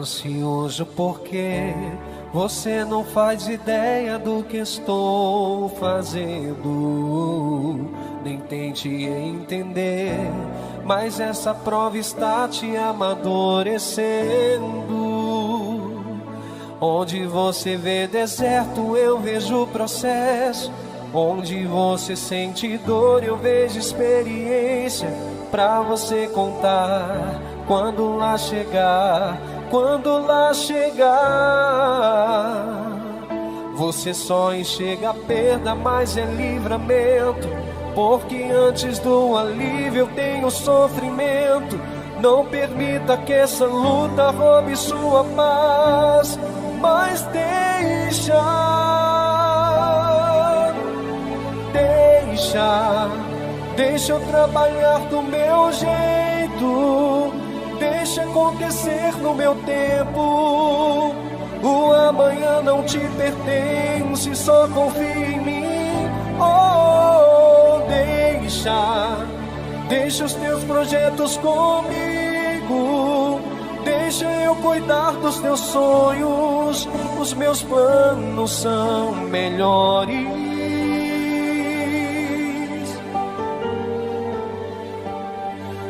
ansioso porque você não faz ideia do que estou fazendo. Nem tente entender, mas essa prova está te amadurecendo. Onde você vê deserto, eu vejo processo. Onde você sente dor, eu vejo experiência pra você contar. Quando lá chegar, você só enxerga a perda, mas é livramento. Porque antes do alívio tem o sofrimento. Não permita que essa luta roube sua paz, mas deixa eu trabalhar do meu jeito. Deixa acontecer no meu tempo. O amanhã não te pertence, só confia em mim. Oh, deixa os teus projetos comigo. Deixa eu cuidar dos teus sonhos. Os meus planos são melhores.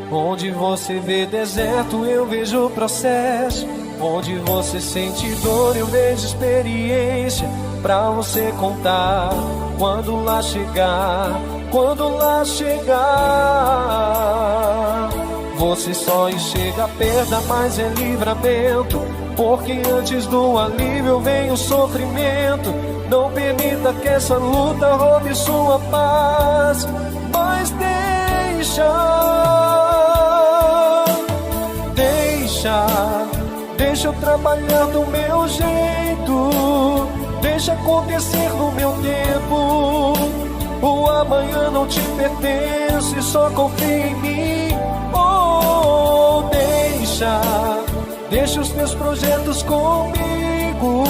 Onde você vê deserto, eu vejo processo. Onde você sente dor, eu vejo experiência pra você contar. Quando lá chegar, você só enxerga a perda, mas é livramento. Porque antes do alívio vem o sofrimento. Não permita que essa luta roube sua paz, mas deixa eu trabalhar do meu jeito. Deixa acontecer no meu tempo. O amanhã não te pertence, só confia em mim. Oh, deixa os teus projetos comigo.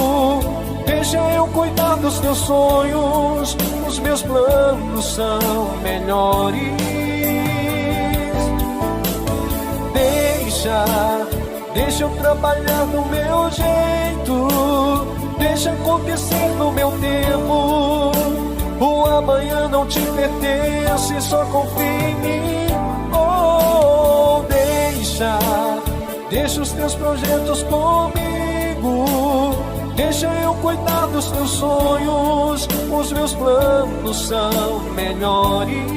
Deixa eu cuidar dos teus sonhos. Os meus planos são melhores. Deixa eu trabalhar do meu jeito. Deixa acontecer no meu tempo. O amanhã não te pertence, só confia em mim. Oh, deixa os teus projetos comigo. Deixa eu cuidar dos teus sonhos. Os meus planos são melhores.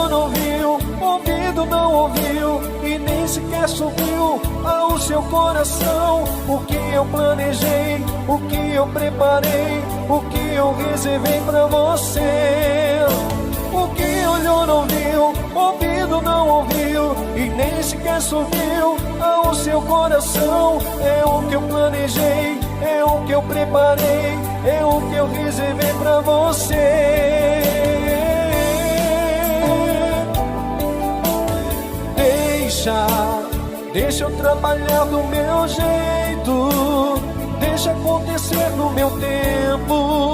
Não viu, ouvido não ouviu, e nem sequer subiu ao seu coração. O que eu planejei, o que eu preparei, o que eu reservei pra você. O que olhou não viu, ouvido não ouviu, e nem sequer subiu ao seu coração. É o que eu planejei, é o que eu preparei, é o que eu reservei pra você. Deixa eu trabalhar do meu jeito. Deixa acontecer no meu tempo.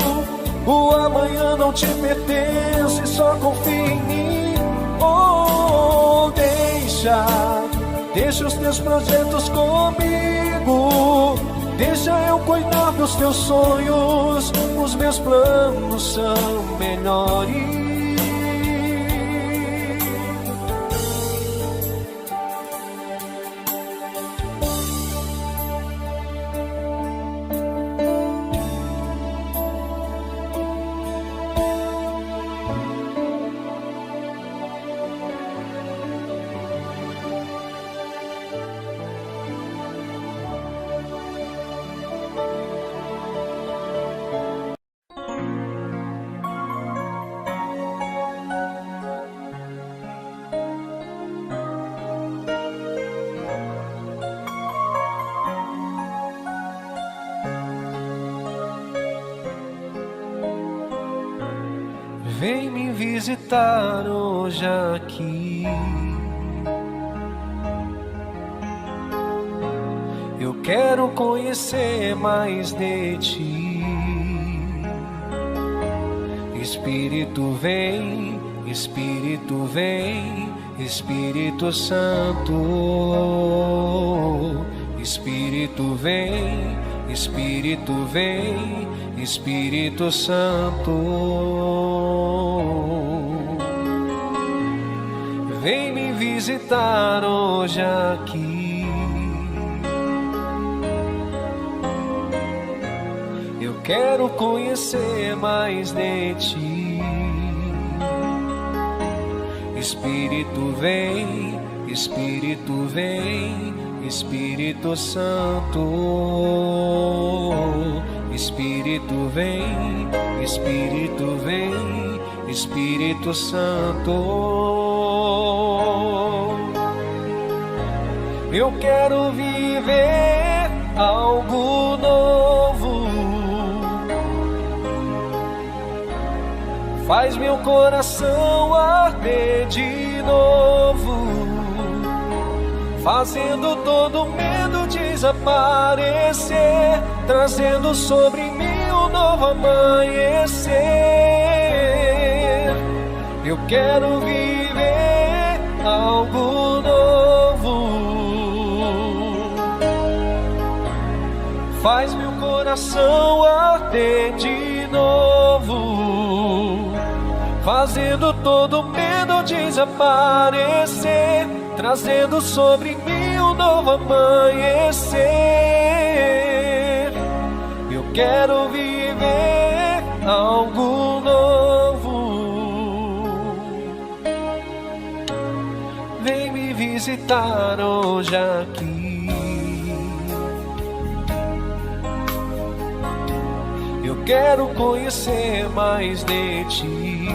O amanhã não te pertence, só confia em mim. Oh, deixa os teus projetos comigo. Deixa eu cuidar dos teus sonhos. Os meus planos são melhores. Vem me visitar hoje aqui. Eu quero conhecer mais de ti. Espírito vem Espírito vem, Espírito Santo. Espírito vem, Espírito vem, Espírito Santo. Vem me visitar hoje aqui. Eu quero conhecer mais de ti. Espírito vem, Espírito vem, Espírito Santo. Espírito vem, Espírito vem, Espírito Santo. Eu quero viver algo novo. Faz meu coração arder de novo, fazendo todo medo desaparecer, trazendo sobre mim um novo amanhecer. Eu quero viver algo novo. Faz meu coração arder de novo, fazendo todo medo desaparecer, trazendo sobre mim um novo amanhecer. Eu quero viver algo novo. Vem me visitar hoje aqui. Eu quero conhecer mais de ti.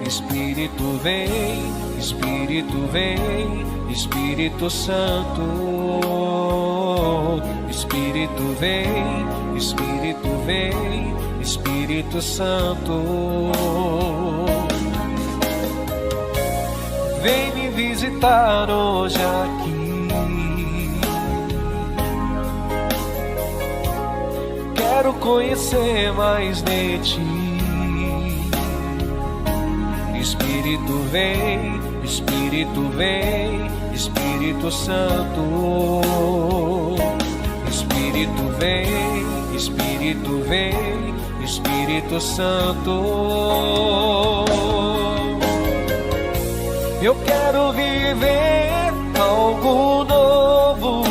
Espírito vem, Espírito vem, Espírito Santo. Espírito vem, Espírito vem, Espírito Santo. Vem me visitar hoje aqui. Quero conhecer mais de ti. Espírito vem, Espírito vem, Espírito Santo. Espírito vem, Espírito vem, Espírito Santo. Eu quero viver algo novo.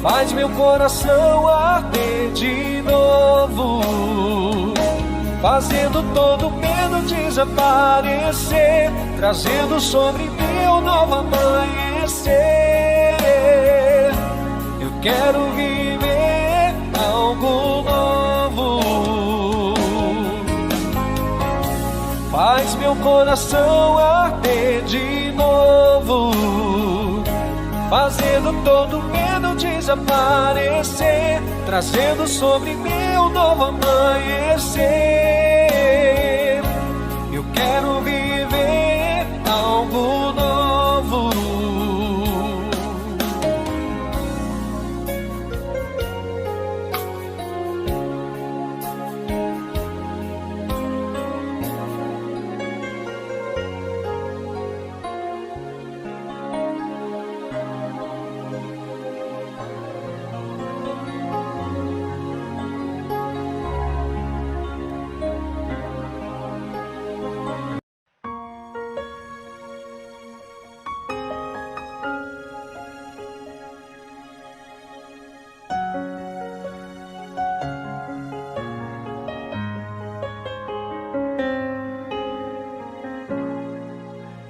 Faz meu coração arder de novo, fazendo todo medo desaparecer, trazendo sobre mim um novo amanhecer. Eu quero viver algo novo. Faz meu coração arder de novo, fazendo todo medo desaparecer, trazendo sobre mim um novo amanhecer. Eu quero viver algo novo.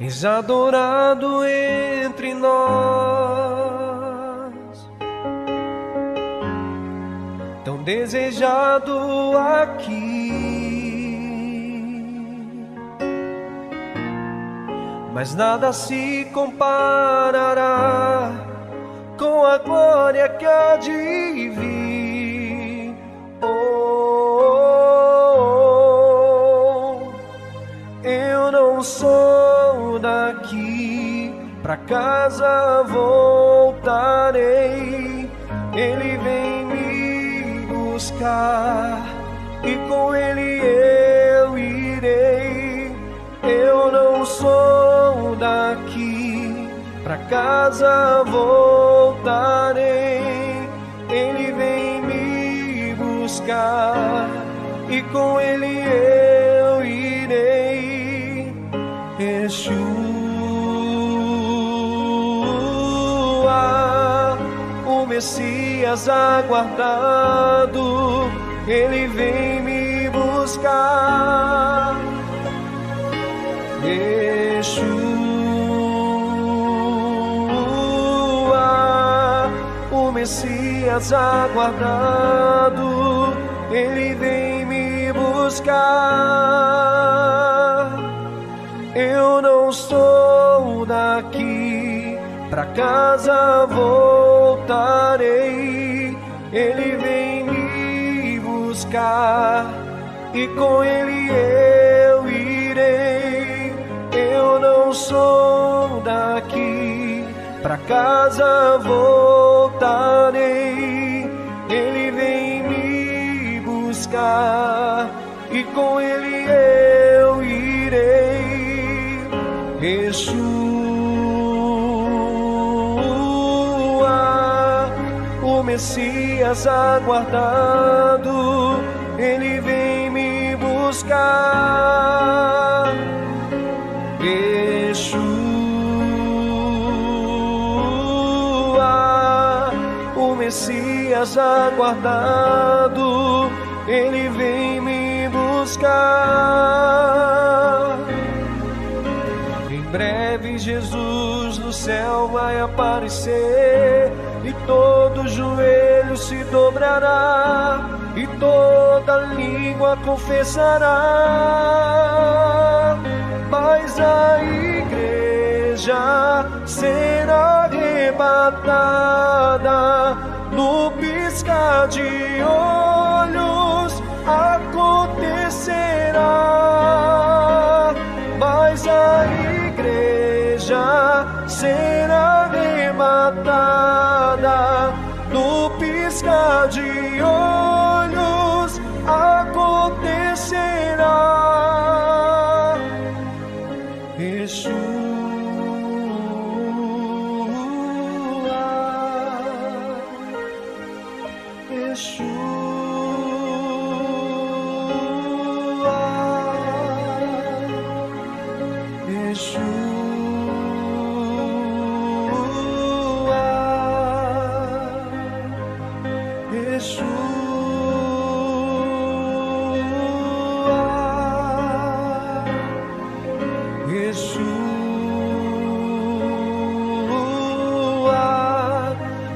És adorado entre nós, tão desejado aqui, mas nada se comparará com a glória que há de vir. Eu não sou daqui, pra casa voltarei. Ele vem me buscar casa voltarei. Ele vem me buscar e com ele eu irei. Yeshua, o Messias aguardado, ele vem me buscar. Yeshua, o Messias aguardado, ele vem me buscar. Eu não sou daqui, pra casa voltarei. Ele vem me buscar e com ele eu irei. Eu não sou daqui, pra casa voltarei. Ele vem me buscar e com ele eu irei. Yeshua, o Messias aguardado, ele vem me buscar. Yeshua, o Messias aguardado, ele vem me buscar. Em breve Jesus no céu vai aparecer e todo joelho se dobrará e toda língua confessará. Mas a igreja será arrebatada no piscar de olhos acontecerá. Mas a igreja será arrebatada no piscar de olhos acontecerá. Yeshua, Yeshua, Yeshua,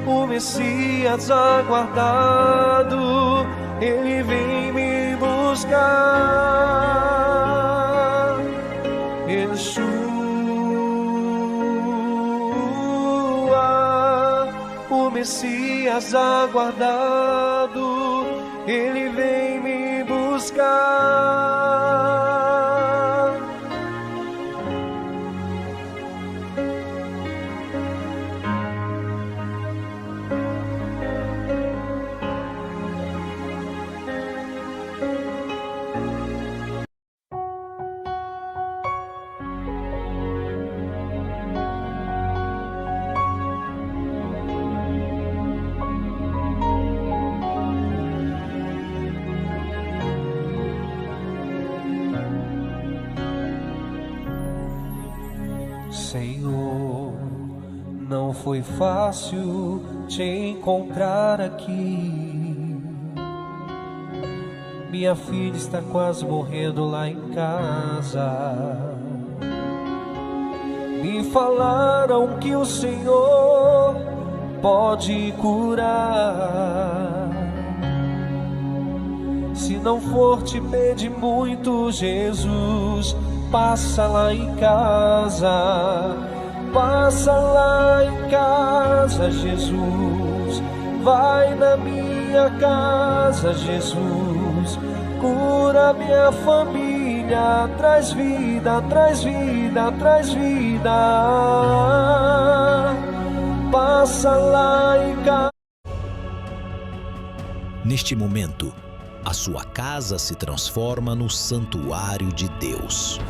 o Messias aguardado, ele vem me buscar. Yeshua, o Messias aguardado, ele vem me buscar. Senhor, não foi fácil te encontrar aqui. Minha filha está quase morrendo lá em casa. Me falaram que o Senhor pode curar. Se não for te pedir muito, Jesus, passa lá em casa, passa lá em casa, Jesus. Vai na minha casa, Jesus. Cura minha família, traz vida, traz vida, traz vida. Passa lá em casa. Neste momento, a sua casa se transforma no santuário de Deus.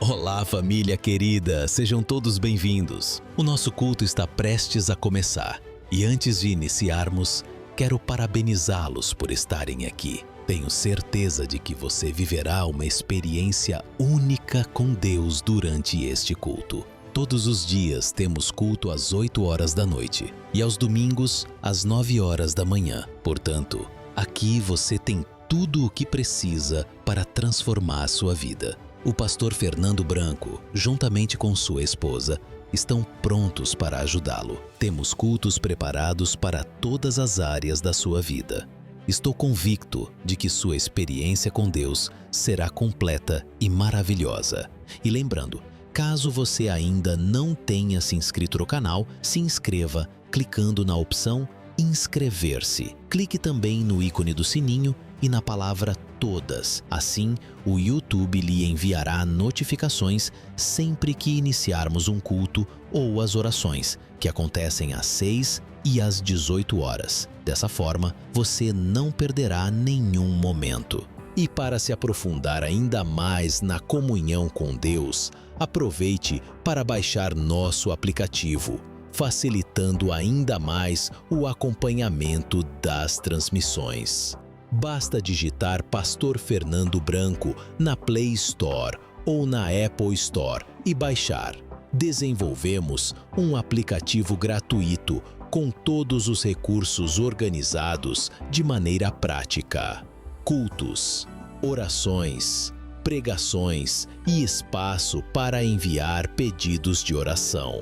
Olá, família querida, sejam todos bem-vindos. O nosso culto está prestes a começar e antes de iniciarmos, quero parabenizá-los por estarem aqui. Tenho certeza de que você viverá uma experiência única com Deus durante este culto. Todos os dias temos culto às 8 horas da noite e aos domingos às 9 horas da manhã. Portanto, aqui você tem tudo o que precisa para transformar a sua vida. O pastor Fernando Branco, juntamente com sua esposa, estão prontos para ajudá-lo. Temos cultos preparados para todas as áreas da sua vida. Estou convicto de que sua experiência com Deus será completa e maravilhosa. E lembrando, caso você ainda não tenha se inscrito no canal, se inscreva clicando na opção inscrever-se. Clique também no ícone do sininho e na palavra todas. Assim, o YouTube lhe enviará notificações sempre que iniciarmos um culto ou as orações, que acontecem às 6 e às 18 horas. Dessa forma, você não perderá nenhum momento. E para se aprofundar ainda mais na comunhão com Deus, aproveite para baixar nosso aplicativo, facilitando ainda mais o acompanhamento das transmissões. Basta digitar Pastor Fernando Branco na Play Store ou na Apple Store e baixar. Desenvolvemos um aplicativo gratuito com todos os recursos organizados de maneira prática. Cultos, orações, pregações e espaço para enviar pedidos de oração.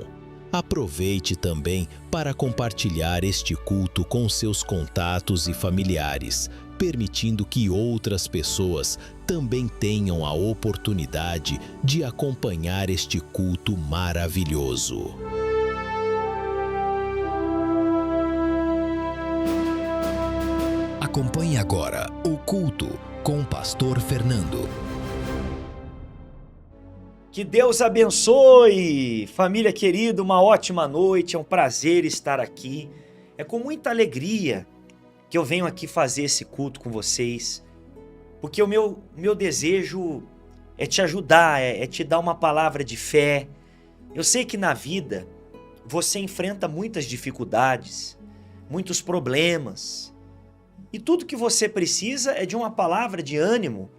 Aproveite também para compartilhar este culto com seus contatos e familiares, permitindo que outras pessoas também tenham a oportunidade de acompanhar este culto maravilhoso. Acompanhe agora o culto com o Pastor Fernando. Que Deus abençoe! Família querida, uma ótima noite, é um prazer estar aqui. É com muita alegria que eu venho aqui fazer esse culto com vocês, porque o meu desejo é te ajudar, é te dar uma palavra de fé. Eu sei que na vida você enfrenta muitas dificuldades, muitos problemas, e tudo que você precisa é de uma palavra de ânimo,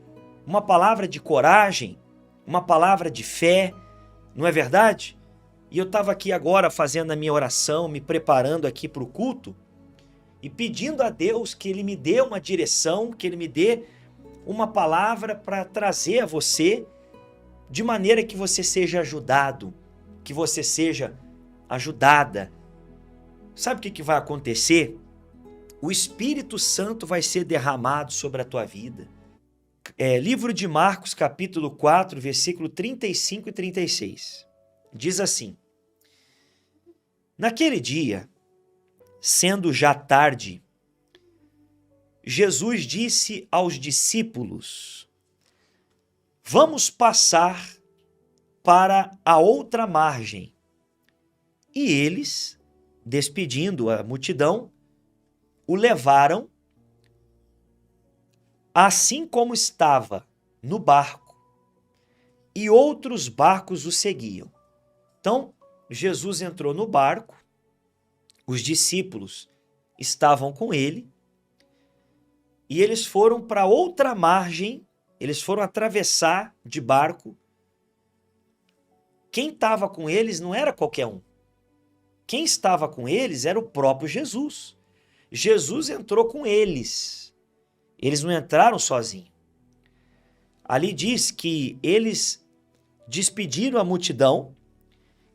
uma palavra de coragem, uma palavra de fé, não é verdade? E eu estava aqui agora fazendo a minha oração, me preparando aqui para o culto e pedindo a Deus que Ele me dê uma direção, que Ele me dê uma palavra para trazer a você de maneira que você seja ajudado, que você seja ajudada. Sabe o que vai acontecer? O Espírito Santo vai ser derramado sobre a tua vida. Livro de Marcos, capítulo 4, versículo 35 e 36. Diz assim: Naquele dia, sendo já tarde, Jesus disse aos discípulos: Vamos passar para a outra margem. E eles, despedindo a multidão, o levaram assim como estava no barco, e outros barcos o seguiam. Então, Jesus entrou no barco, os discípulos estavam com ele, e eles foram para outra margem, eles foram atravessar de barco. Quem estava com eles não era qualquer um. Quem estava com eles era o próprio Jesus. Jesus entrou com eles. Eles não entraram sozinhos. Ali diz que eles despediram a multidão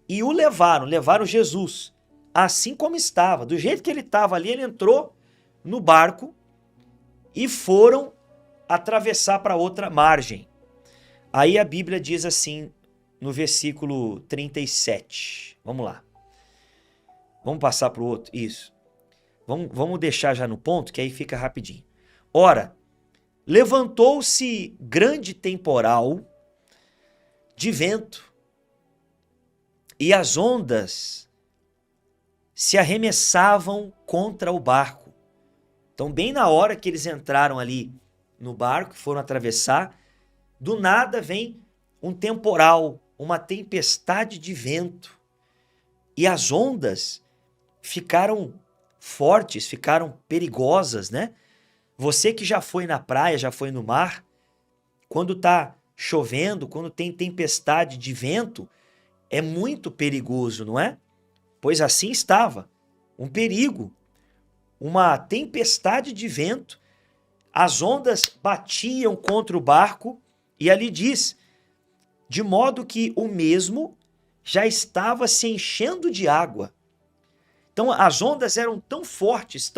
e o levaram Jesus, assim como estava. Do jeito que ele estava ali, ele entrou no barco e foram atravessar para outra margem. Aí a Bíblia diz assim, no versículo 37. Vamos lá. Vamos passar para o outro? Isso. Vamos deixar já no ponto, que aí fica rapidinho. Ora, levantou-se grande temporal de vento, e as ondas se arremessavam contra o barco. Então, bem na hora que eles entraram ali no barco, foram atravessar, do nada vem um temporal, uma tempestade de vento. E as ondas ficaram fortes, ficaram perigosas, né? Você que já foi na praia, já foi no mar, quando tá chovendo, quando tem tempestade de vento, é muito perigoso, não é? Pois assim estava, um perigo, uma tempestade de vento, as ondas batiam contra o barco e ali diz, de modo que o mesmo já estava se enchendo de água. Então as ondas eram tão fortes,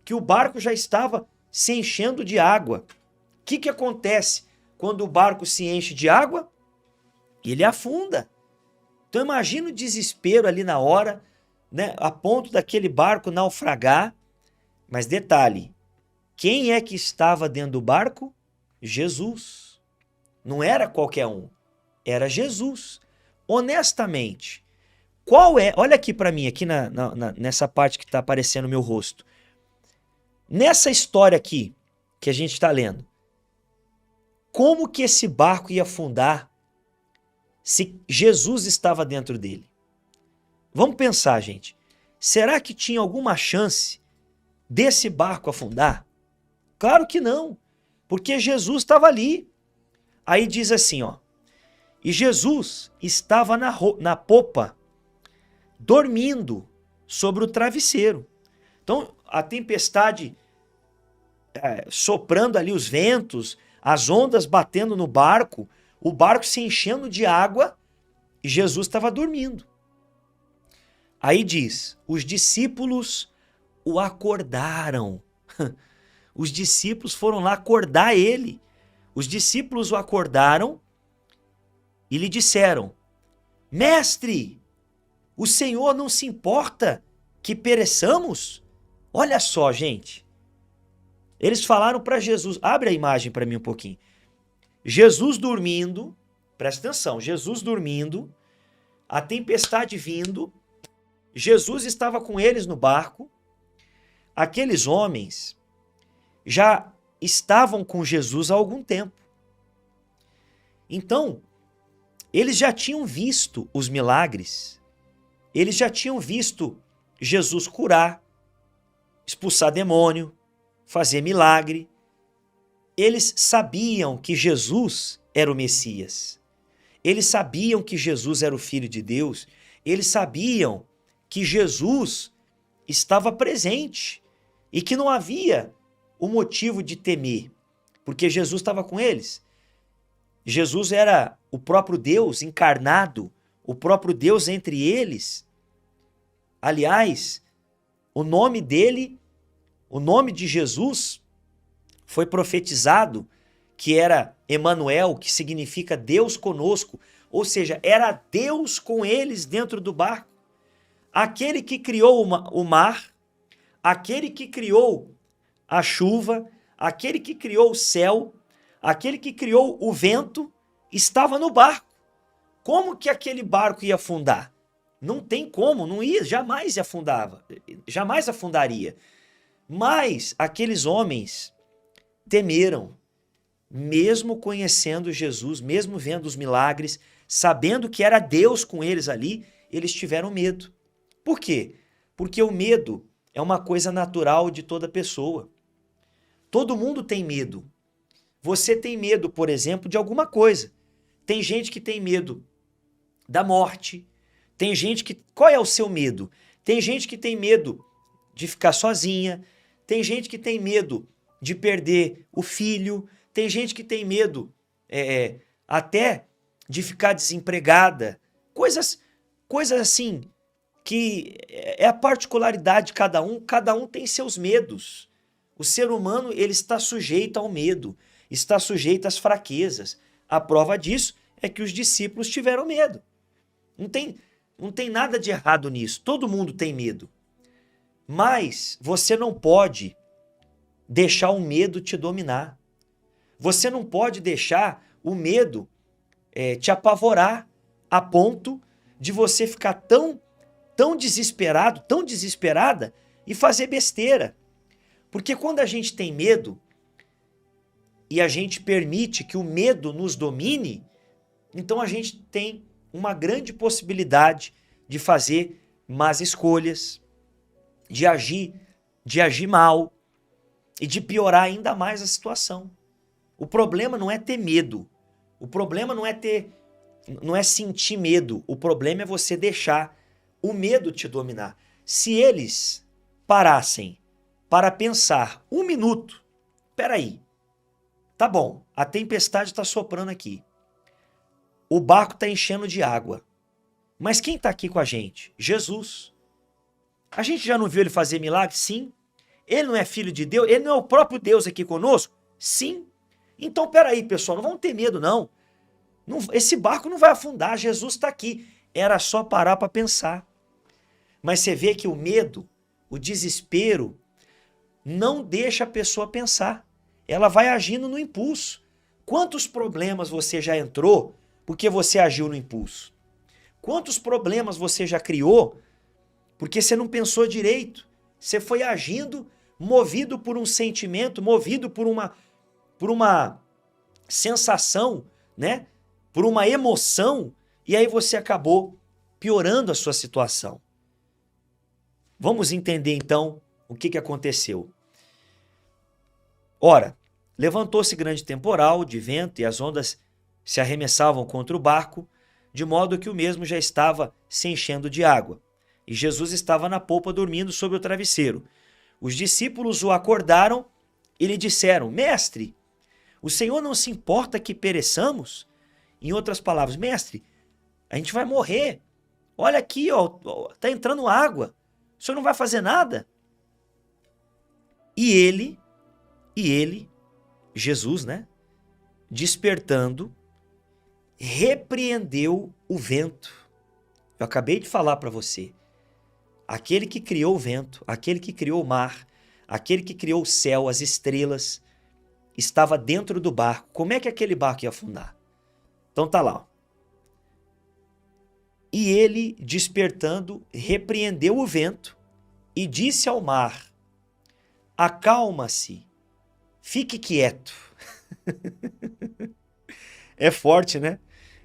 que o barco já estava se enchendo de água. O que acontece quando o barco se enche de água? Ele afunda. Então imagina o desespero ali na hora, né, a ponto daquele barco naufragar. Mas detalhe, quem é que estava dentro do barco? Jesus. Não era qualquer um, era Jesus. Honestamente, qual é... Olha aqui para mim, aqui nessa parte que está aparecendo no meu rosto. Nessa história aqui, que a gente está lendo, como que esse barco ia afundar se Jesus estava dentro dele? Vamos pensar, gente. Será que tinha alguma chance desse barco afundar? Claro que não, porque Jesus estava ali. Aí diz assim, ó. E Jesus estava na popa, dormindo sobre o travesseiro. Então, a tempestade soprando ali os ventos, as ondas batendo no barco, o barco se enchendo de água e Jesus estava dormindo. Aí diz, os discípulos o acordaram. Os discípulos foram lá acordar ele. Os discípulos o acordaram e lhe disseram, Mestre, o Senhor não se importa que pereçamos? Olha só, gente. Eles falaram para Jesus, abre a imagem para mim um pouquinho. Jesus dormindo, presta atenção, Jesus dormindo, a tempestade vindo, Jesus estava com eles no barco, aqueles homens já estavam com Jesus há algum tempo. Então, eles já tinham visto os milagres, eles já tinham visto Jesus curar, expulsar demônio, fazer milagre. Eles sabiam que Jesus era o Messias. Eles sabiam que Jesus era o Filho de Deus. Eles sabiam que Jesus estava presente e que não havia o motivo de temer, porque Jesus estava com eles. Jesus era o próprio Deus encarnado, o próprio Deus entre eles. Aliás, o nome dele, o nome de Jesus foi profetizado que era Emanuel, que significa Deus conosco, ou seja, era Deus com eles dentro do barco. Aquele que criou o mar, aquele que criou a chuva, aquele que criou o céu, aquele que criou o vento, estava no barco. Como que aquele barco ia afundar? Não tem como, não ia, jamais afundava, jamais afundaria. Mas aqueles homens temeram, mesmo conhecendo Jesus, mesmo vendo os milagres, sabendo que era Deus com eles ali, eles tiveram medo. Por quê? Porque o medo é uma coisa natural de toda pessoa. Todo mundo tem medo. Você tem medo, por exemplo, de alguma coisa. Tem gente que tem medo da morte. Tem gente que... Qual é o seu medo? Tem gente que tem medo de ficar sozinha. Tem gente que tem medo de perder o filho. Tem gente que tem medo até de ficar desempregada. Coisas assim que é a particularidade de cada um tem seus medos. O ser humano, ele está sujeito ao medo, está sujeito às fraquezas. A prova disso é que os discípulos tiveram medo. Não tem nada de errado nisso, todo mundo tem medo. Mas você não pode deixar o medo te dominar. Você não pode deixar o medo te apavorar a ponto de você ficar tão desesperado, tão desesperada e fazer besteira. Porque quando a gente tem medo, e a gente permite que o medo nos domine, então a gente tem uma grande possibilidade de fazer más escolhas, de agir mal e de piorar ainda mais a situação. O problema não é ter medo. O problema não é sentir medo. O problema é você deixar o medo te dominar. Se eles parassem para pensar um minuto, peraí, tá bom, a tempestade está soprando aqui. O barco está enchendo de água. Mas quem está aqui com a gente? Jesus. A gente já não viu ele fazer milagre? Sim. Ele não é filho de Deus? Ele não é o próprio Deus aqui conosco? Sim. Então, peraí, pessoal, não vamos ter medo, não. Esse barco não vai afundar, Jesus está aqui. Era só parar para pensar. Mas você vê que o medo, o desespero, não deixa a pessoa pensar. Ela vai agindo no impulso. Quantos problemas você já entrou porque você agiu no impulso? Quantos problemas você já criou porque você não pensou direito? Você foi agindo movido por um sentimento, movido por uma sensação, né? Por uma emoção, e aí você acabou piorando a sua situação. Vamos entender então o que aconteceu. Ora, levantou-se grande temporal de vento e as ondas se arremessavam contra o barco, de modo que o mesmo já estava se enchendo de água. E Jesus estava na polpa dormindo sobre o travesseiro. Os discípulos o acordaram e lhe disseram: Mestre, o Senhor não se importa que pereçamos? Em outras palavras, mestre, a gente vai morrer. Olha aqui, ó, tá entrando água. O Senhor não vai fazer nada? E ele, Jesus, né, despertando, repreendeu o vento. Eu acabei de falar para você. Aquele que criou o vento, aquele que criou o mar, aquele que criou o céu, as estrelas, estava dentro do barco. Como é que aquele barco ia afundar? Então tá lá. E ele, despertando, repreendeu o vento e disse ao mar: acalma-se, fique quieto. É forte, né?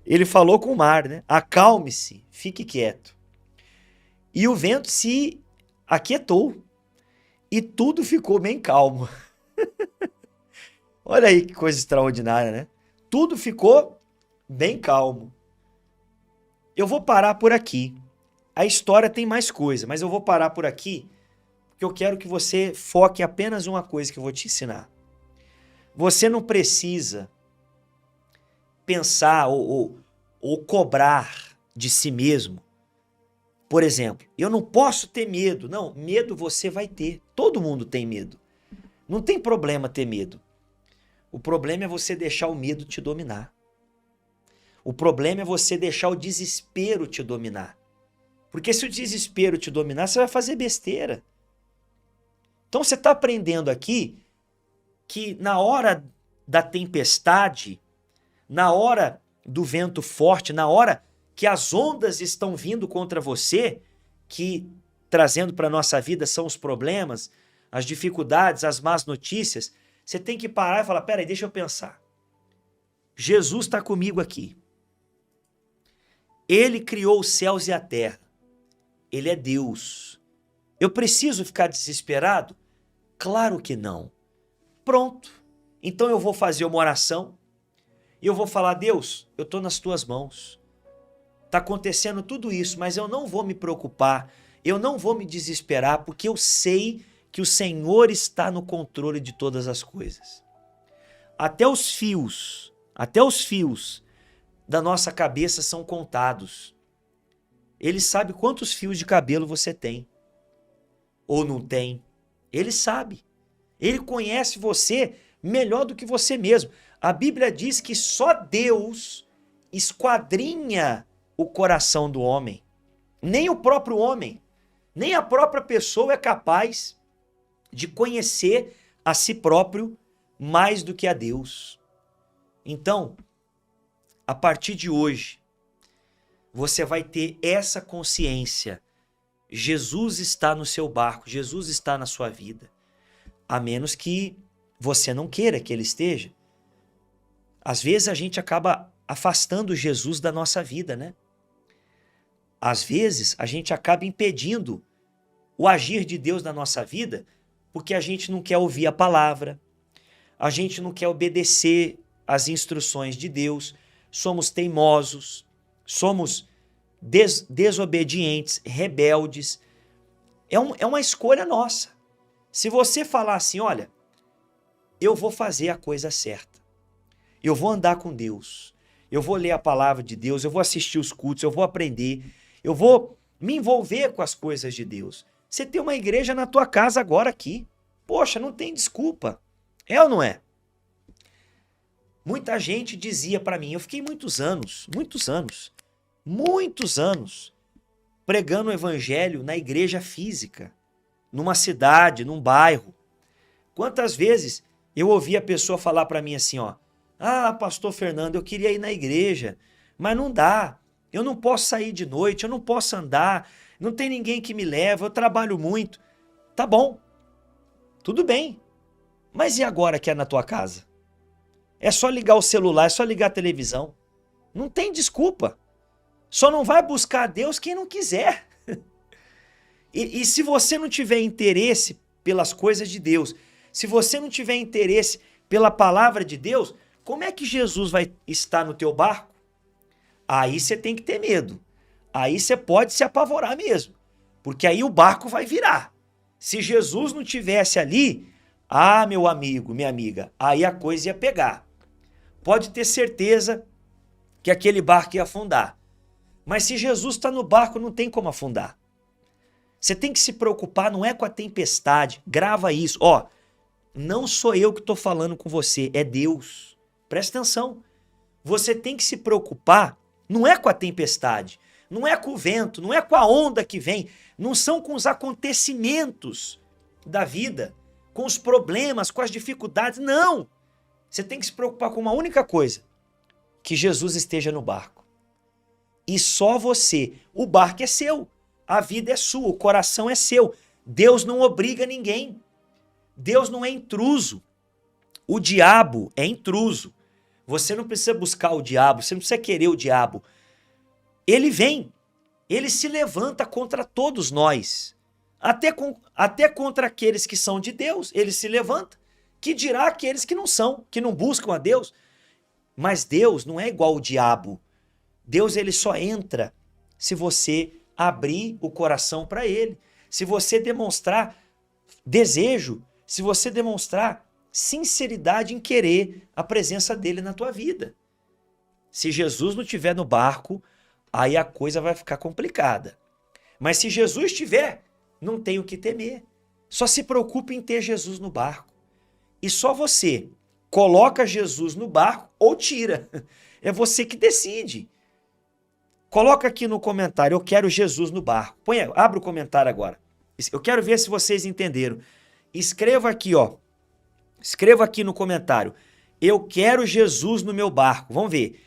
Ele falou com o mar, né? Acalme-se, fique quieto. E o vento se aquietou e tudo ficou bem calmo. Olha aí que coisa extraordinária, né? Tudo ficou bem calmo. Eu vou parar por aqui. A história tem mais coisa, mas eu vou parar por aqui porque eu quero que você foque em apenas uma coisa que eu vou te ensinar. Você não precisa pensar ou cobrar de si mesmo. Por exemplo, eu não posso ter medo. Não, medo você vai ter. Todo mundo tem medo. Não tem problema ter medo. O problema é você deixar o medo te dominar. O problema é você deixar o desespero te dominar. Porque se o desespero te dominar, você vai fazer besteira. Então você está aprendendo aqui que na hora da tempestade, na hora do vento forte, na hora que as ondas estão vindo contra você, que trazendo para a nossa vida são os problemas, as dificuldades, as más notícias, você tem que parar e falar: peraí, deixa eu pensar. Jesus está comigo aqui. Ele criou os céus e a terra. Ele é Deus. Eu preciso ficar desesperado? Claro que não. Pronto. Então eu vou fazer uma oração e eu vou falar: Deus, eu estou nas tuas mãos. Está acontecendo tudo isso, mas eu não vou me preocupar, eu não vou me desesperar, porque eu sei que o Senhor está no controle de todas as coisas. Até os fios da nossa cabeça são contados. Ele sabe quantos fios de cabelo você tem ou não tem. Ele sabe. Ele conhece você melhor do que você mesmo. A Bíblia diz que só Deus esquadrinha o coração do homem. Nem o próprio homem, nem a própria pessoa é capaz de conhecer a si próprio mais do que a Deus. Então, a partir de hoje, você vai ter essa consciência. Jesus está no seu barco, Jesus está na sua vida. A menos que você não queira que ele esteja. Às vezes a gente acaba afastando Jesus da nossa vida, né? Às vezes a gente acaba impedindo o agir de Deus na nossa vida porque a gente não quer ouvir a palavra, a gente não quer obedecer às instruções de Deus, somos teimosos, somos desobedientes, rebeldes. É uma escolha nossa. Se você falar assim, olha, eu vou fazer a coisa certa, eu vou andar com Deus, eu vou ler a palavra de Deus, eu vou assistir os cultos, eu vou aprender, eu vou me envolver com as coisas de Deus. Você tem uma igreja na tua casa agora aqui. Poxa, não tem desculpa. É ou não é? Muita gente dizia para mim, eu fiquei muitos anos pregando o evangelho na igreja física, numa cidade, num bairro. Quantas vezes eu ouvi a pessoa falar para mim assim, ó, ah, pastor Fernando, eu queria ir na igreja, mas não dá. Eu não posso sair de noite, eu não posso andar, não tem ninguém que me leva, eu trabalho muito. Tá bom, tudo bem. Mas e agora que é na tua casa? É só ligar o celular, é só ligar a televisão. Não tem desculpa. Só não vai buscar a Deus quem não quiser. E se você não tiver interesse pelas coisas de Deus, se você não tiver interesse pela palavra de Deus, como é que Jesus vai estar no teu barco? Aí você tem que ter medo. Aí você pode se apavorar mesmo. Porque aí o barco vai virar. Se Jesus não tivesse ali, ah, meu amigo, minha amiga, aí a coisa ia pegar. Pode ter certeza que aquele barco ia afundar. Mas se Jesus está no barco, não tem como afundar. Você tem que se preocupar, não é com a tempestade. Grava isso. Ó, não sou eu que estou falando com você, é Deus. Presta atenção. Você tem que se preocupar, não é com a tempestade, não é com o vento, não é com a onda que vem, não são com os acontecimentos da vida, com os problemas, com as dificuldades, não. Você tem que se preocupar com uma única coisa, que Jesus esteja no barco. E só você. O barco é seu, a vida é sua, o coração é seu. Deus não obriga ninguém. Deus não é intruso. O diabo é intruso. Você não precisa buscar o diabo, você não precisa querer o diabo. Ele vem, ele se levanta contra todos nós. Até contra aqueles que são de Deus, ele se levanta. Que dirá aqueles que não são, que não buscam a Deus. Mas Deus não é igual ao diabo. Deus ele só entra se você abrir o coração para ele. Se você demonstrar desejo, se você demonstrar sinceridade em querer a presença dele na tua vida. Se Jesus não estiver no barco, aí a coisa vai ficar complicada. Mas se Jesus estiver, não tem o que temer. Só se preocupe em ter Jesus no barco. E só você coloca Jesus no barco ou tira. É você que decide. Coloca aqui no comentário, eu quero Jesus no barco. Abre o comentário agora. Eu quero ver se vocês entenderam. Escreva aqui, ó. Escreva aqui no comentário. Eu quero Jesus no meu barco. Vamos ver.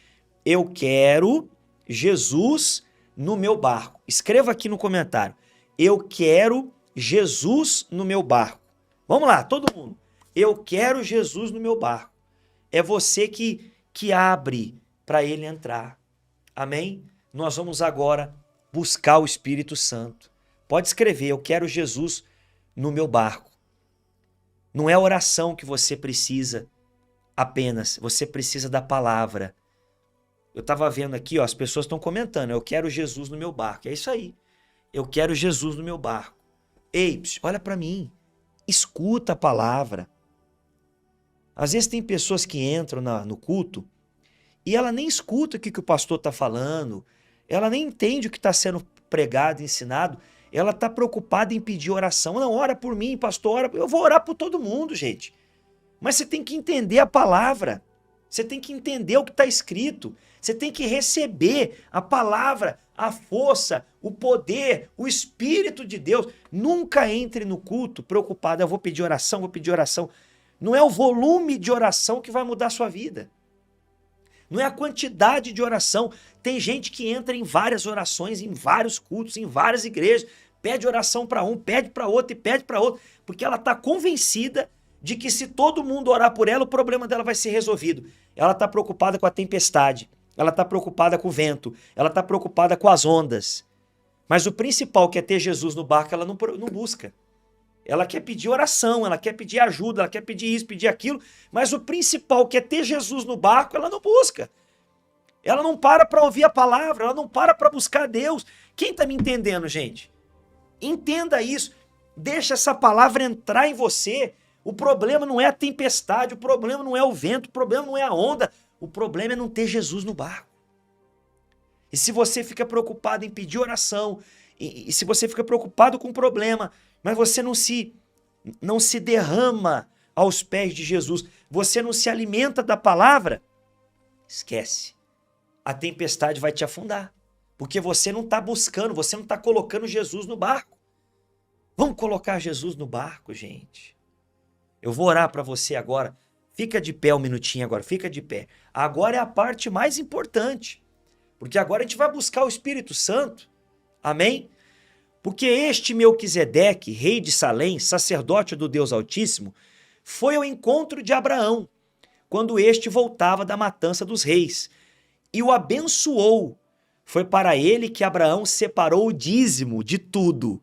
Eu quero Jesus no meu barco. Escreva aqui no comentário. Eu quero Jesus no meu barco. Vamos lá, todo mundo. Eu quero Jesus no meu barco. É você que abre para ele entrar. Amém? Nós vamos agora buscar o Espírito Santo. Pode escrever, eu quero Jesus no meu barco. Não é oração que você precisa apenas, você precisa da palavra. Eu estava vendo aqui, ó, as pessoas estão comentando, eu quero Jesus no meu barco. É isso aí. Eu quero Jesus no meu barco. Ei, olha para mim. Escuta a palavra. Às vezes tem pessoas que entram no culto e ela nem escuta o que o pastor está falando, ela nem entende o que está sendo pregado, ensinado, ela está preocupada em pedir oração. Não, ora por mim, pastor, ora. Eu vou orar por todo mundo, gente. Mas você tem que entender a palavra, você tem que entender o que está escrito, você tem que receber a palavra, a força, o poder, o Espírito de Deus. Nunca entre no culto preocupado, eu vou pedir oração, vou pedir oração. Não é o volume de oração que vai mudar a sua vida. Não é a quantidade de oração. Tem gente que entra em várias orações, em vários cultos, em várias igrejas, pede oração para um, pede para outro e pede para outro, porque ela está convencida de que se todo mundo orar por ela, o problema dela vai ser resolvido. ela está preocupada com a tempestade, ela está preocupada com o vento, ela está preocupada com as ondas. Mas o principal, que é ter Jesus no barco, ela não busca. Ela quer pedir oração, ela quer pedir ajuda, ela quer pedir isso, pedir aquilo, mas o principal, que é ter Jesus no barco, ela não busca. Ela não para ouvir a palavra, ela não para buscar Deus. Quem está me entendendo, gente? Entenda isso. Deixa essa palavra entrar em você. O problema não é a tempestade, o problema não é o vento, o problema não é a onda. O problema é não ter Jesus no barco. E se você fica preocupado em pedir oração, e se você fica preocupado com o problema, mas você não se derrama aos pés de Jesus, você não se alimenta da palavra, esquece. A tempestade vai te afundar. Porque você não está buscando, você não está colocando Jesus no barco. Vamos colocar Jesus no barco, gente. Eu vou orar para você agora. Fica de pé um minutinho agora, fica de pé. Agora é a parte mais importante. Porque agora a gente vai buscar o Espírito Santo. Amém? Porque este Melquisedeque, rei de Salém, sacerdote do Deus Altíssimo, foi ao encontro de Abraão, quando este voltava da matança dos reis, e o abençoou. Foi para ele que Abraão separou o dízimo de tudo.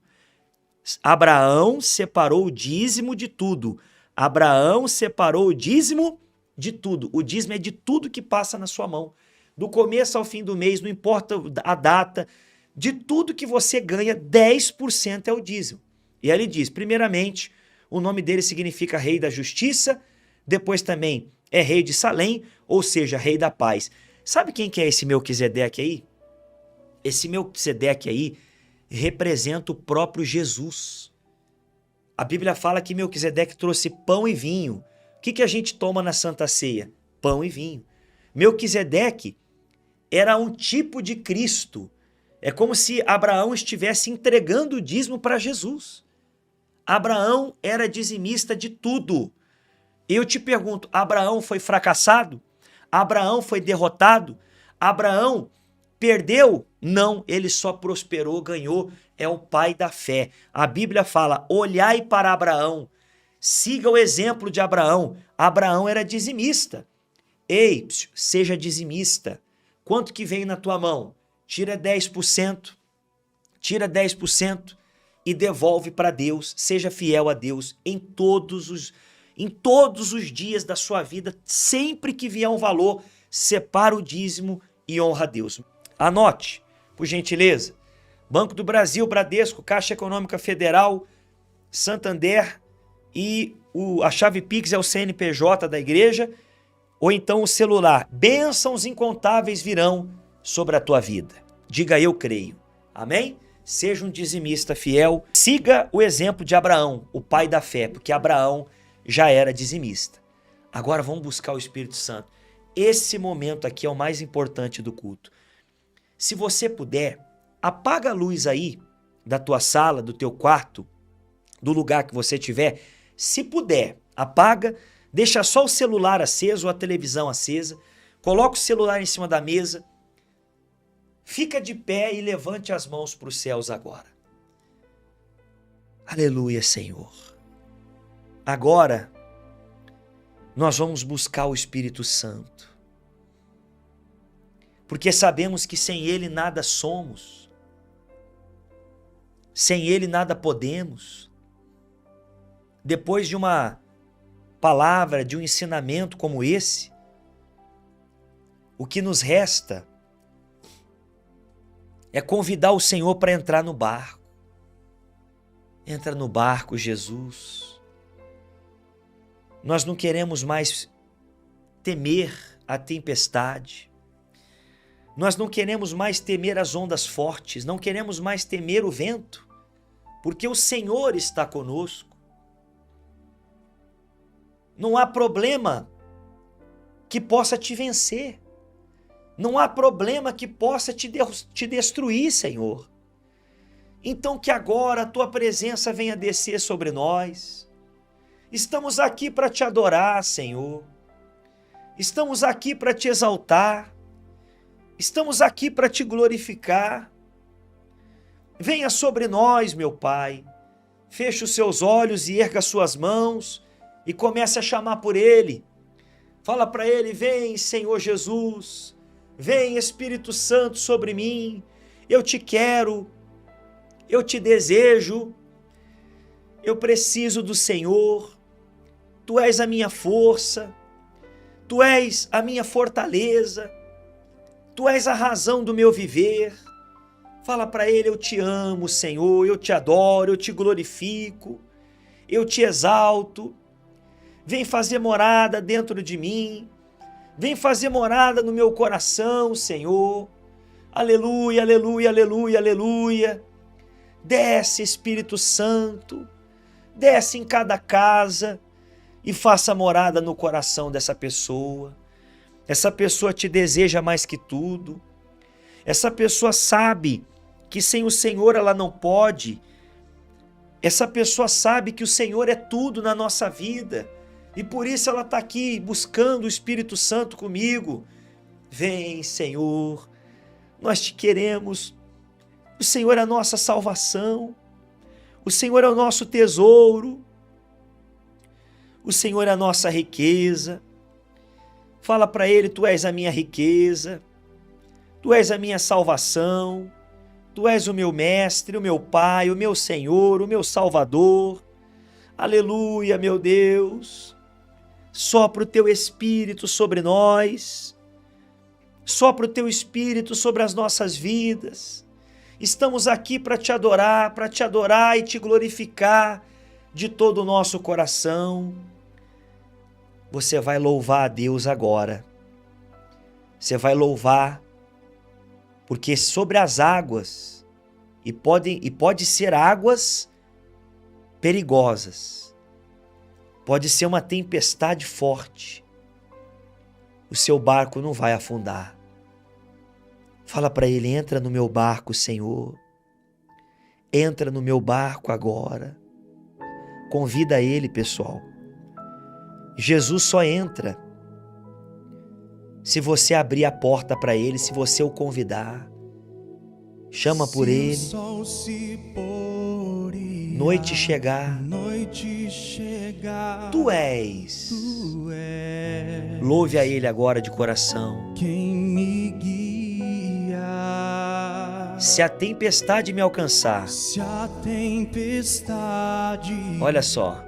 Abraão separou o dízimo de tudo. Abraão separou o dízimo de tudo. O dízimo é de tudo que passa na sua mão. Do começo ao fim do mês, não importa a data, de tudo que você ganha, 10% é o dízimo. E aí ele diz, primeiramente, o nome dele significa rei da justiça, depois também é rei de Salém, ou seja, rei da paz. Sabe quem que é esse Melquisedeque aí? Esse Melquisedeque aí representa o próprio Jesus. A Bíblia fala que Melquisedeque trouxe pão e vinho. O que a gente toma na Santa Ceia? Pão e vinho. Melquisedeque era um tipo de Cristo. É como se Abraão estivesse entregando o dízimo para Jesus. Abraão era dizimista de tudo. Eu te pergunto, Abraão foi fracassado? Abraão foi derrotado? Abraão perdeu? Não, ele só prosperou, ganhou, é o pai da fé. A Bíblia fala, olhai para Abraão, siga o exemplo de Abraão. Abraão era dizimista. Ei, seja dizimista. Quanto que vem na tua mão? Tira 10%, e devolve para Deus. Seja fiel a Deus em todos os dias da sua vida. Sempre que vier um valor, separa o dízimo e honra a Deus. Anote, por gentileza, Banco do Brasil, Bradesco, Caixa Econômica Federal, Santander e a chave Pix é o CNPJ da igreja, ou então o celular. Bênçãos incontáveis virão sobre a tua vida. Diga eu creio. Amém? Seja um dizimista fiel. Siga o exemplo de Abraão, o pai da fé, porque Abraão já era dizimista. Agora vamos buscar o Espírito Santo. Esse momento aqui é o mais importante do culto. Se você puder, apaga a luz aí da tua sala, do teu quarto, do lugar que você estiver. Se puder, apaga, deixa só o celular aceso ou a televisão acesa, coloca o celular em cima da mesa, fica de pé e levante as mãos para os céus agora. Aleluia, Senhor. Agora, nós vamos buscar o Espírito Santo. Porque sabemos que sem Ele nada somos. Sem Ele nada podemos. Depois de uma palavra, de um ensinamento como esse, o que nos resta é convidar o Senhor para entrar no barco. Entra no barco, Jesus. Nós não queremos mais temer a tempestade. Nós não queremos mais temer as ondas fortes, não queremos mais temer o vento, porque o Senhor está conosco. Não há problema que possa te vencer. Não há problema que possa te destruir, Senhor. Então que agora a Tua presença venha descer sobre nós. Estamos aqui para te adorar, Senhor. Estamos aqui para te exaltar. Estamos aqui para te glorificar. Venha sobre nós, meu Pai. Feche os seus olhos e erga as suas mãos e comece a chamar por Ele. Fala para ele: vem, Senhor Jesus, vem, Espírito Santo, sobre mim. Eu te quero, eu te desejo, eu preciso do Senhor. Tu és a minha força, tu és a minha fortaleza, tu és a razão do meu viver. Fala para ele: eu te amo, Senhor, eu te adoro, eu te glorifico, eu te exalto. Vem fazer morada dentro de mim, vem fazer morada no meu coração, Senhor. Aleluia, aleluia, aleluia, aleluia. Desce, Espírito Santo, desce em cada casa e faça morada no coração dessa pessoa. Essa pessoa te deseja mais que tudo. Essa pessoa sabe que sem o Senhor ela não pode. Essa pessoa sabe que o Senhor é tudo na nossa vida. E por isso ela está aqui buscando o Espírito Santo comigo. Vem, Senhor, nós te queremos. O Senhor é a nossa salvação. O Senhor é o nosso tesouro. O Senhor é a nossa riqueza. Fala para ele: tu és a minha riqueza. Tu és a minha salvação. Tu és o meu mestre, o meu Pai, o meu Senhor, o meu Salvador. Aleluia, meu Deus. Sopra o teu Espírito sobre nós. Sopra o teu Espírito sobre as nossas vidas. Estamos aqui para te adorar e te glorificar de todo o nosso coração. Você vai louvar a Deus agora. Você vai louvar, porque sobre as águas, e pode ser águas perigosas, pode ser uma tempestade forte, o seu barco não vai afundar. Fala para ele: entra no meu barco, Senhor. Entra no meu barco agora. Convida ele, pessoal. Jesus só entra se você abrir a porta para ele, se você o convidar. Chama por ele. Noite chegar, tu és. Louve a ele agora de coração. Quem me guia. Se a tempestade me alcançar, Se a tempestade olha só,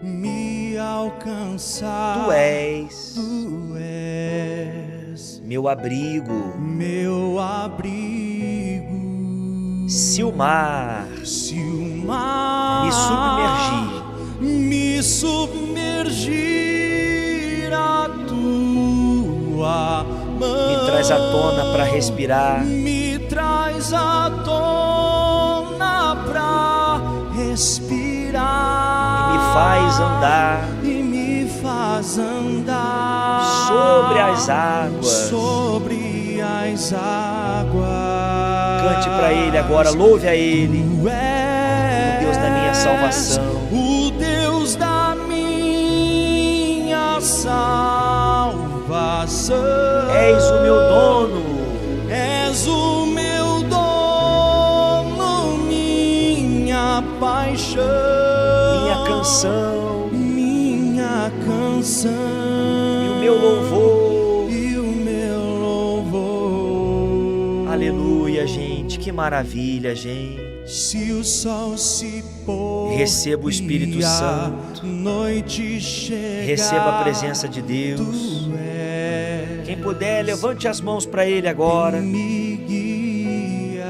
me alcançar, tu és tu és meu abrigo. meu abrigo. Se o mar Se o mar me submergir, me submergir, a tua mão me traz à tona para respirar. me traz à tona pra respirar. E me faz andar E me faz andar sobre as águas. sobre as águas. Cante para ele agora, louve a ele, Tu és Deus da minha salvação. o Deus da minha salvação. És o meu dono, És o meu dono, minha paixão, minha canção minha canção e o meu louvor. e o meu louvor. Aleluia, gente, que maravilha, gente. Se o sol se pôr, Receba o Espírito e a Santo. noite chegar, Receba a presença de Deus. Tu és Quem puder, levante as mãos para ele agora. me guia.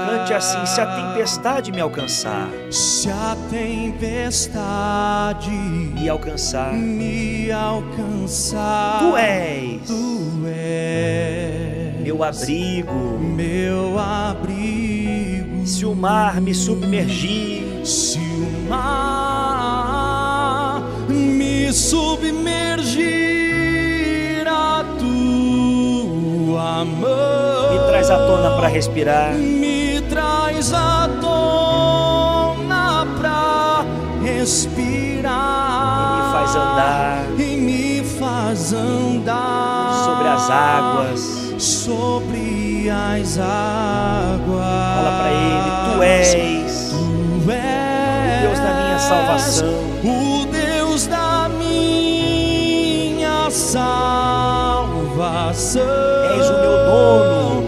Cante assim: se a tempestade me alcançar, Se a tempestade me alcançar, me alcançar, tu és tu és meu abrigo. meu abrigo. Se o mar me submergir, Se o mar me submergir, a tua mão me traz à tona para respirar. me traz à tona pra respirar. E me faz andar E me faz andar sobre as águas. sobre as águas. Fala para ele: tu és Tu és Deus da minha salvação. o Deus da minha salvação. És o meu dono.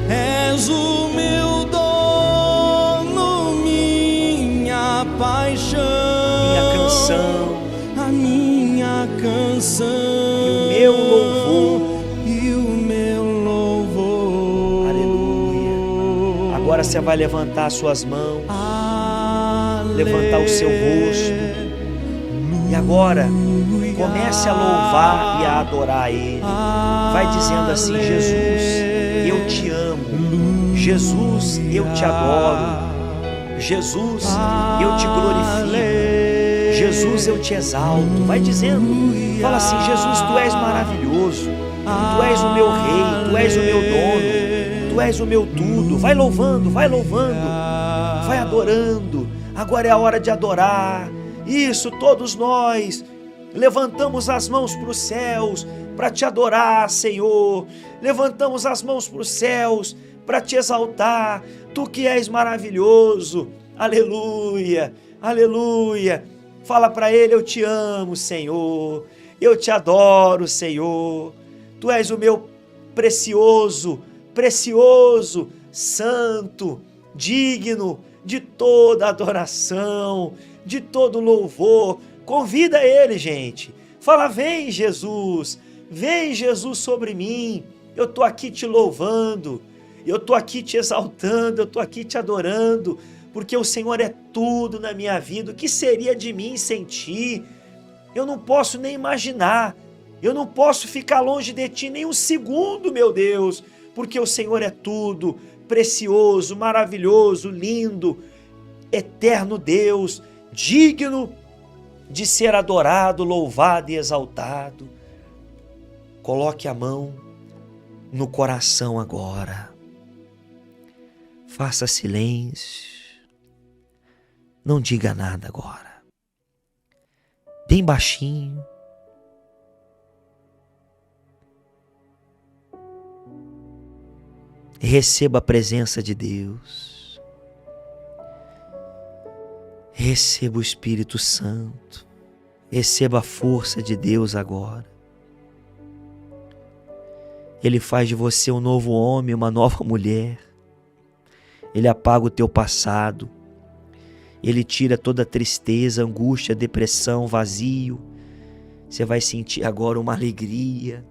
És o meu dono, minha paixão, Minha canção. a minha canção E o meu louvor. e o meu louvor. Aleluia. Agora você vai levantar as suas mãos, levantar o seu rosto. E agora, comece a louvar e a adorar Ele. Vai dizendo assim: Jesus, eu te amo. Jesus, eu te adoro. Jesus, eu te glorifico. Jesus, eu te exalto. Vai dizendo. Fala assim: Jesus, tu és maravilhoso. Tu és o meu rei. Tu és o meu dono. Tu és o meu tudo. Vai louvando, vai louvando. Vai adorando. Agora é a hora de adorar. Isso, todos nós levantamos as mãos para os céus para te adorar, Senhor. Levantamos as mãos para os céus para te exaltar. Tu que és maravilhoso. Aleluia, aleluia. Fala para Ele: eu te amo, Senhor. Eu te adoro, Senhor. Tu és o meu precioso, precioso, santo, digno de toda adoração, de todo louvor. Convida Ele, gente. Fala: vem, Jesus. Vem, Jesus, sobre mim. Eu estou aqui te louvando. Eu estou aqui te exaltando. Eu estou aqui te adorando. Porque o Senhor é tudo na minha vida. O que seria de mim sem ti? Eu não posso nem imaginar. Eu não posso ficar longe de ti nem um segundo, meu Deus. Porque o Senhor é tudo. Precioso, maravilhoso, lindo, eterno Deus, digno de ser adorado, louvado e exaltado. Coloque a mão no coração agora. Faça silêncio. Não diga nada agora. Bem baixinho. Receba a presença de Deus. Receba o Espírito Santo. Receba a força de Deus agora. Ele faz de você um novo homem, uma nova mulher. Ele apaga o teu passado. Ele tira toda a tristeza, angústia, depressão, vazio. Você vai sentir agora uma alegria.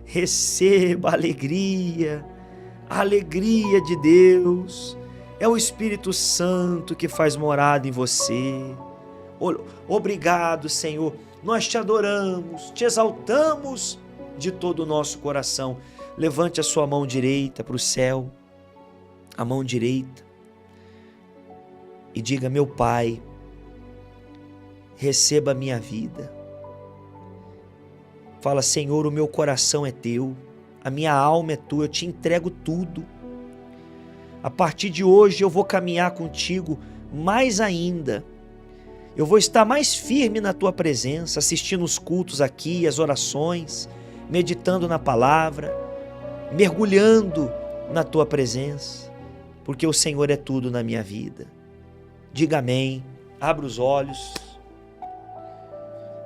Receba a alegria. A alegria de Deus. É o Espírito Santo que faz morada em você. Obrigado, Senhor. Nós te adoramos, te exaltamos de todo o nosso coração. Levante a sua mão direita para o céu. A mão direita. E diga: meu Pai, receba a minha vida. Fala: Senhor, o meu coração é teu. A minha alma é tua, eu te entrego tudo. A partir de hoje eu vou caminhar contigo mais ainda. Eu vou estar mais firme na tua presença, assistindo os cultos aqui, as orações, meditando na palavra, mergulhando na tua presença, porque o Senhor é tudo na minha vida. Diga amém, abra os olhos.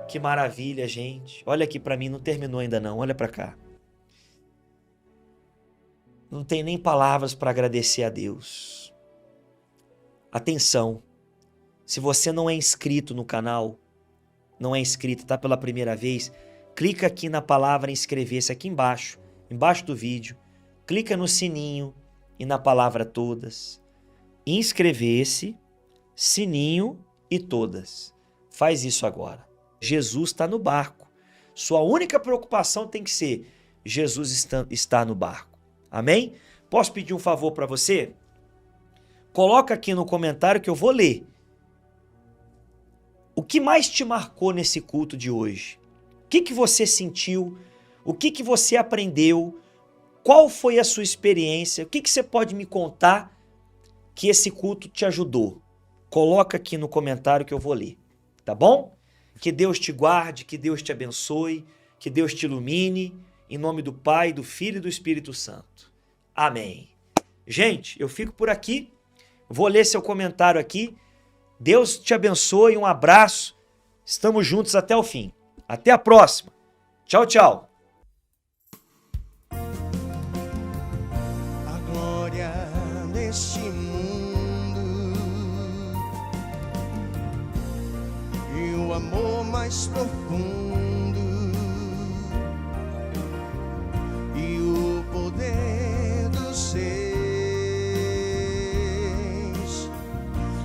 Que maravilha, gente. Olha aqui para mim, não terminou ainda não, olha para cá. Não tem nem palavras para agradecer a Deus. Atenção, se você não é inscrito no canal, não é inscrito, está pela primeira vez, clica aqui na palavra inscrever-se aqui embaixo do vídeo, clica no sininho e na palavra todas. Inscrever-se, sininho e todas. Faz isso agora. Jesus está no barco. Sua única preocupação tem que ser: Jesus está no barco. Amém? Posso pedir um favor para você? Coloca aqui no comentário que eu vou ler. O que mais te marcou nesse culto de hoje? O que você sentiu? O que você aprendeu? Qual foi a sua experiência? O que você pode me contar que esse culto te ajudou? Coloca aqui no comentário que eu vou ler. Tá bom? Que Deus te guarde, que Deus te abençoe, que Deus te ilumine. Em nome do Pai, do Filho e do Espírito Santo. Amém. Gente, eu fico por aqui. Vou ler seu comentário aqui. Deus te abençoe, um abraço. Estamos juntos até o fim. Até a próxima. Tchau, tchau. mundo, e o amor mais profundo, e o poder dos seus,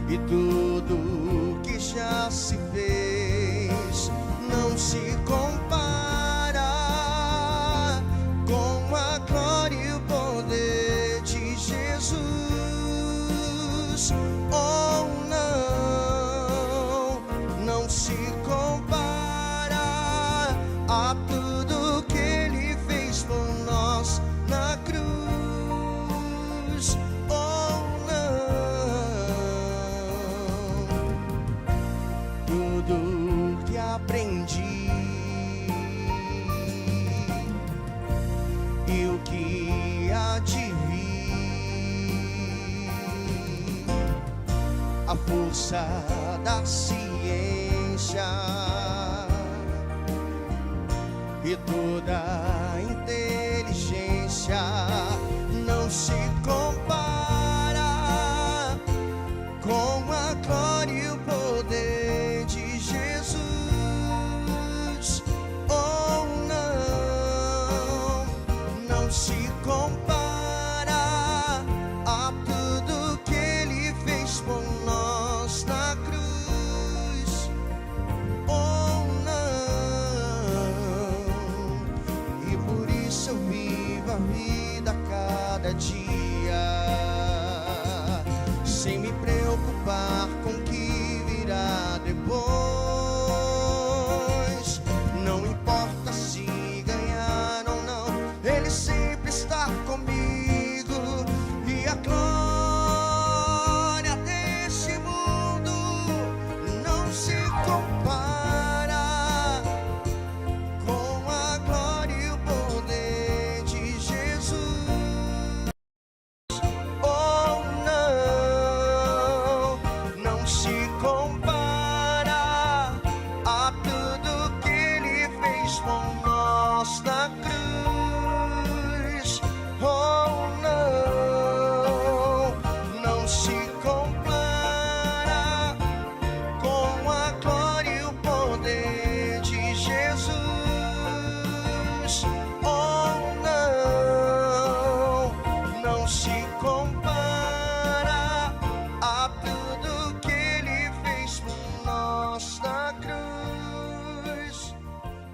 e tudo que já se fez não se compara com a glória e o poder de Jesus. Oh, não se compara a tudo que Ele fez por nós na cruz. Oh, não, tudo que aprendi e o que há de vir, a força da ciência e toda a inteligência não se compara com a glória e o poder de Jesus. Oh, não se compara a tudo que Ele fez por nós na cruz. Oh, não, e por isso eu vivo a vida a cada dia, sem me preocupar